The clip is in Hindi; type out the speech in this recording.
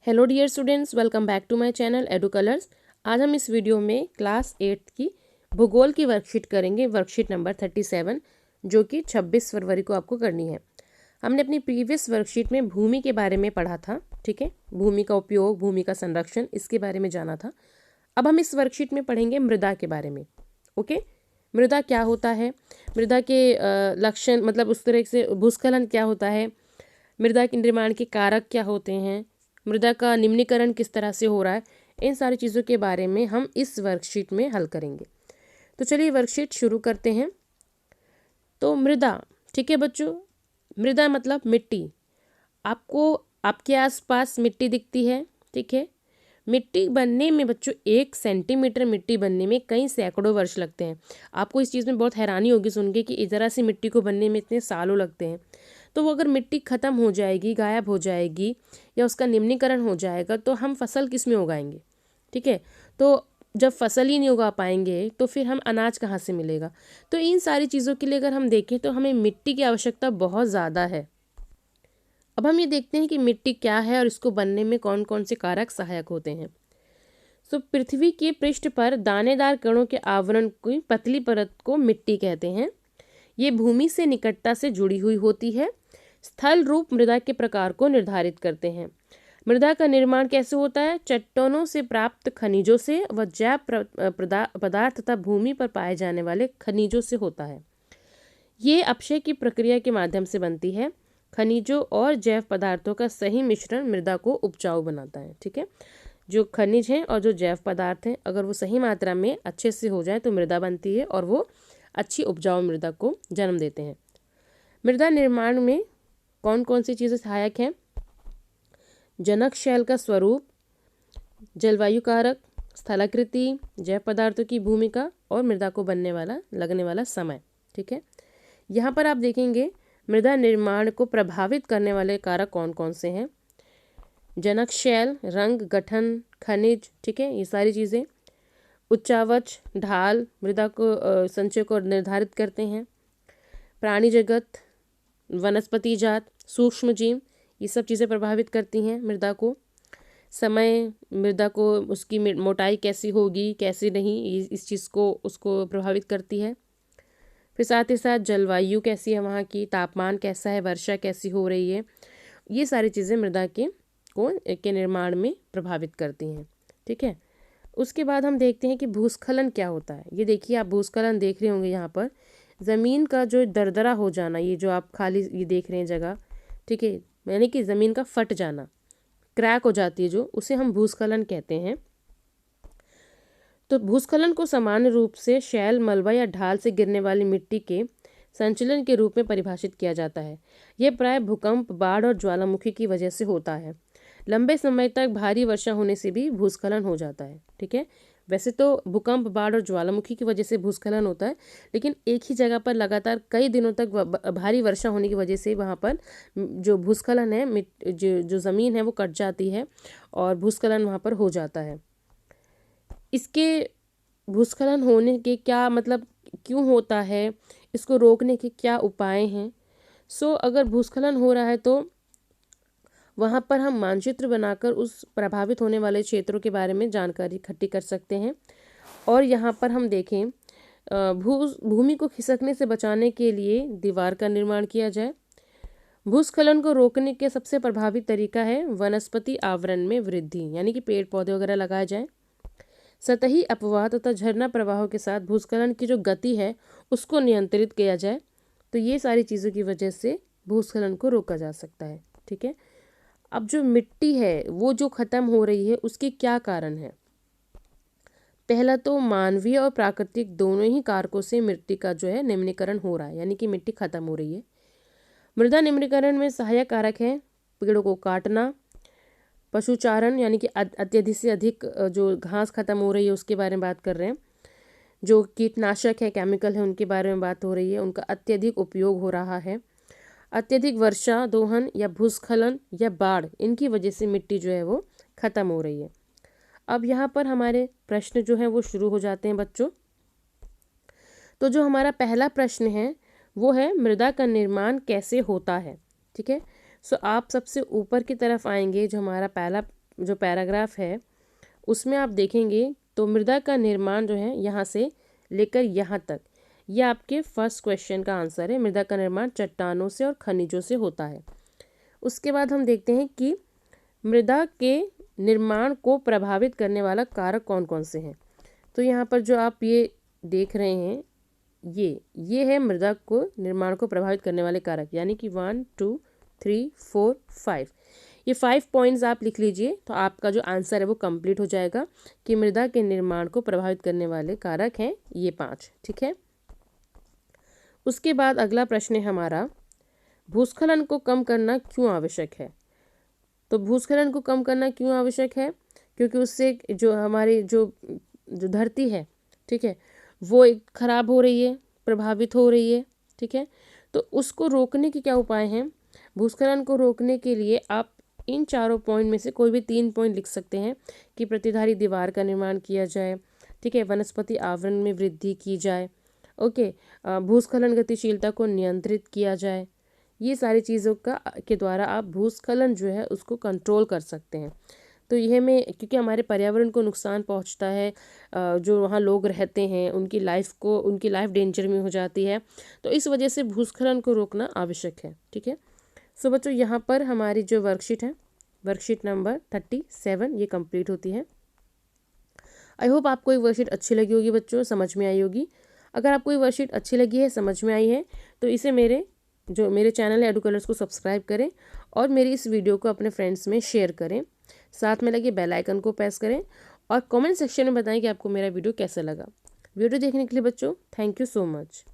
Hello dear students, welcome back to my channel Edu Colours. आज हम इस वीडियो में क्लास 8 की भूगोल की वर्कशीट करेंगे, वर्कशीट नंबर 37, जो कि 26 फरवरी को आपको करनी है। हमने अपनी प्रीवियस वर्कशीट में भूमि के बारे में पढ़ा था, ठीक है। भूमि का उपयोग, भूमि का संरक्षण, इसके बारे में जाना था। अब हम इस वर्कशीट में पढ़ेंगे मृदा के बारे में। ओके, मृदा क्या होता है, मृदा के लक्षण, मतलब उस तरह से भूस्खलन क्या होता है, मृदा के निर्माण के कारक क्या होते हैं, मृदा का निम्नीकरण किस तरह से हो रहा है, इन सारी चीज़ों के बारे में हम इस वर्कशीट में हल करेंगे। तो चलिए वर्कशीट शुरू करते हैं। तो मृदा, ठीक है बच्चों, मृदा मतलब मिट्टी। आपको आपके आसपास मिट्टी दिखती है, ठीक है। मिट्टी बनने में बच्चों 1 सेंटीमीटर मिट्टी बनने में कई सैकड़ों वर्ष लगते हैं। आपको इस चीज़ में बहुत हैरानी होगी सुन के कि इस तरह से मिट्टी को बनने में इतने सालों लगते हैं। तो वो अगर मिट्टी ख़त्म हो जाएगी, गायब हो जाएगी या उसका निम्नीकरण हो जाएगा तो हम फसल किस में उगाएंगे, ठीक है। तो जब फसल ही नहीं उगा पाएंगे तो फिर हम अनाज कहाँ से मिलेगा। तो इन सारी चीज़ों के लिए अगर हम देखें तो हमें मिट्टी की आवश्यकता बहुत ज़्यादा है। अब हम ये देखते हैं कि मिट्टी क्या है और इसको बनने में कौन कौन से कारक सहायक होते हैं। तो पृथ्वी के पृष्ठ पर दानेदार कणों के आवरण की पतली परत को मिट्टी कहते हैं। ये भूमि से निकटता से जुड़ी हुई होती है। स्थल रूप मृदा के प्रकार को निर्धारित करते हैं। मृदा का निर्माण कैसे होता है? चट्टानों से प्राप्त खनिजों से व जैव पदार्थ तथा भूमि पर पाए जाने वाले खनिजों से होता है। ये अपक्षय की प्रक्रिया के माध्यम से बनती है। खनिजों और जैव पदार्थों का सही मिश्रण मृदा को उपजाऊ बनाता है, ठीक है। जो खनिज हैं और जो जैव पदार्थ हैं, अगर वो सही मात्रा में अच्छे से हो जाए तो मृदा बनती है और वो अच्छी उपजाऊ मृदा को जन्म देते हैं। मृदा निर्माण में कौन कौन सी चीज़ें सहायक हैं? जनक शैल का स्वरूप, जलवायु कारक, स्थलाकृति, जैव पदार्थों की भूमिका और मृदा को बनने वाला लगने वाला समय, ठीक है। यहाँ पर आप देखेंगे मृदा निर्माण को प्रभावित करने वाले कारक कौन कौन से हैं। जनक शैल, रंग, गठन, खनिज, ठीक है, ये सारी चीज़ें। उच्चावच, ढाल मृदा को संचय को निर्धारित करते हैं। प्राणी जगत, वनस्पति जात, सूक्ष्म जीव, ये सब चीज़ें प्रभावित करती हैं मृदा को। समय, मृदा को उसकी मोटाई कैसी होगी कैसी नहीं, इस चीज़ को उसको प्रभावित करती है। फिर साथ ही साथ जलवायु कैसी है, वहाँ की तापमान कैसा है, वर्षा कैसी हो रही है, ये सारी चीज़ें मृदा के निर्माण में प्रभावित करती हैं, ठीक है। उसके बाद हम देखते हैं कि भूस्खलन क्या होता है। ये देखिए, आप भूस्खलन देख रहे होंगे यहाँ पर, ज़मीन का जो दरदरा हो जाना, ये जो आप खाली ये देख रहे हैं जगह, ठीक है, यानी कि ज़मीन का फट जाना, क्रैक हो जाती है जो, उसे हम भूस्खलन कहते हैं। तो भूस्खलन को सामान्य रूप से शैल, मलबा या ढाल से गिरने वाली मिट्टी के संचलन के रूप में परिभाषित किया जाता है। यह प्राय भूकंप, बाढ़ और ज्वालामुखी की वजह से होता है। लंबे समय तक भारी वर्षा होने से भी भूस्खलन हो जाता है, ठीक है। वैसे तो भूकंप, बाढ़ और ज्वालामुखी की वजह से भूस्खलन होता है, लेकिन एक ही जगह पर लगातार कई दिनों तक भारी वर्षा होने की वजह से वहाँ पर जो भूस्खलन है, जो ज़मीन है वो कट जाती है और भूस्खलन वहाँ पर हो जाता है। इसके भूस्खलन होने के क्या मतलब, क्यों होता है, इसको रोकने के क्या उपाय हैं? अगर भूस्खलन हो रहा है तो वहाँ पर हम मानचित्र बनाकर उस प्रभावित होने वाले क्षेत्रों के बारे में जानकारी इकट्ठी कर सकते हैं। और यहाँ पर हम देखें, भूमि को खिसकने से बचाने के लिए दीवार का निर्माण किया जाए। भूस्खलन को रोकने के सबसे प्रभावी तरीका है वनस्पति आवरण में वृद्धि, यानी कि पेड़ पौधे वगैरह लगाए जाएं। सतही अपवाह तथा झरना प्रवाहों के साथ भूस्खलन की जो गति है उसको नियंत्रित किया जाए। तो ये सारी चीज़ों की वजह से भूस्खलन को रोका जा सकता है, ठीक है। अब जो मिट्टी है वो जो ख़त्म हो रही है, उसके क्या कारण है? पहला तो मानवीय और प्राकृतिक दोनों ही कारकों से मिट्टी का जो है निम्नीकरण हो रहा है, यानी कि मिट्टी ख़त्म हो रही है। मृदा निम्नीकरण में सहायक कारक है पेड़ों को काटना, पशुचारण, यानी कि अत्यधिक से अधिक जो घास खत्म हो रही है उसके बारे में बात कर रहे हैं। जो कीटनाशक है, केमिकल है, उनके बारे में बात हो रही है, उनका अत्यधिक उपयोग हो रहा है। अत्यधिक वर्षा, दोहन या भूस्खलन या बाढ़, इनकी वजह से मिट्टी जो है वो ख़त्म हो रही है। अब यहाँ पर हमारे प्रश्न जो हैं वो शुरू हो जाते हैं बच्चों। तो जो हमारा पहला प्रश्न है वो है मृदा का निर्माण कैसे होता है, ठीक है। आप सबसे ऊपर की तरफ आएंगे, जो हमारा पहला जो पैराग्राफ है उसमें आप देखेंगे तो मृदा का निर्माण जो है यहाँ से लेकर यहाँ तक, ये आपके फर्स्ट क्वेश्चन का आंसर है। मृदा का निर्माण चट्टानों से और खनिजों से होता है। उसके बाद हम देखते हैं कि मृदा के निर्माण को प्रभावित करने वाला कारक कौन कौन से हैं। तो यहाँ पर जो आप ये देख रहे हैं ये है मृदा को निर्माण को प्रभावित करने वाले कारक, यानी कि 1 2 3 4 5। ये 5 पॉइंट्स आप लिख लीजिए तो आपका जो आंसर है वो कंप्लीट हो जाएगा कि मृदा के निर्माण को प्रभावित करने वाले कारक हैं ये 5। ठीक है। उसके बाद अगला प्रश्न है हमारा, भूस्खलन को कम करना क्यों आवश्यक है। तो भूस्खलन को कम करना क्यों आवश्यक है, क्योंकि उससे जो हमारी जो धरती है, ठीक है, वो एक खराब हो रही है, प्रभावित हो रही है। ठीक है। तो उसको रोकने के क्या उपाय हैं। भूस्खलन को रोकने के लिए आप इन चारों पॉइंट में से कोई भी 3 पॉइंट लिख सकते हैं कि प्रतिधारी दीवार का निर्माण किया जाए, ठीक है, वनस्पति आवरण में वृद्धि की जाए, ओके, भूस्खलन गतिशीलता को नियंत्रित किया जाए। ये सारी चीज़ों के द्वारा आप भूस्खलन जो है उसको कंट्रोल कर सकते हैं। तो यह में क्योंकि हमारे पर्यावरण को नुकसान पहुंचता है, जो वहाँ लोग रहते हैं उनकी लाइफ डेंजर में हो जाती है, तो इस वजह से भूस्खलन को रोकना आवश्यक है। ठीक है। सो बच्चों, यहाँ पर हमारी जो वर्कशीट है, वर्कशीट नंबर 37 ये कंप्लीट होती है। आई होप आपको ये वर्कशीट अच्छी लगी होगी बच्चों, समझ में आई होगी। अगर आपको ये वर्कशीट अच्छी लगी है, समझ में आई है, तो इसे मेरे चैनल है एडुकलर्स को सब्सक्राइब करें और मेरी इस वीडियो को अपने फ्रेंड्स में शेयर करें। साथ में लगे बेल आइकन को प्रेस करें और कमेंट सेक्शन में बताएं कि आपको मेरा वीडियो कैसा लगा। वीडियो देखने के लिए बच्चों थैंक यू सो मच।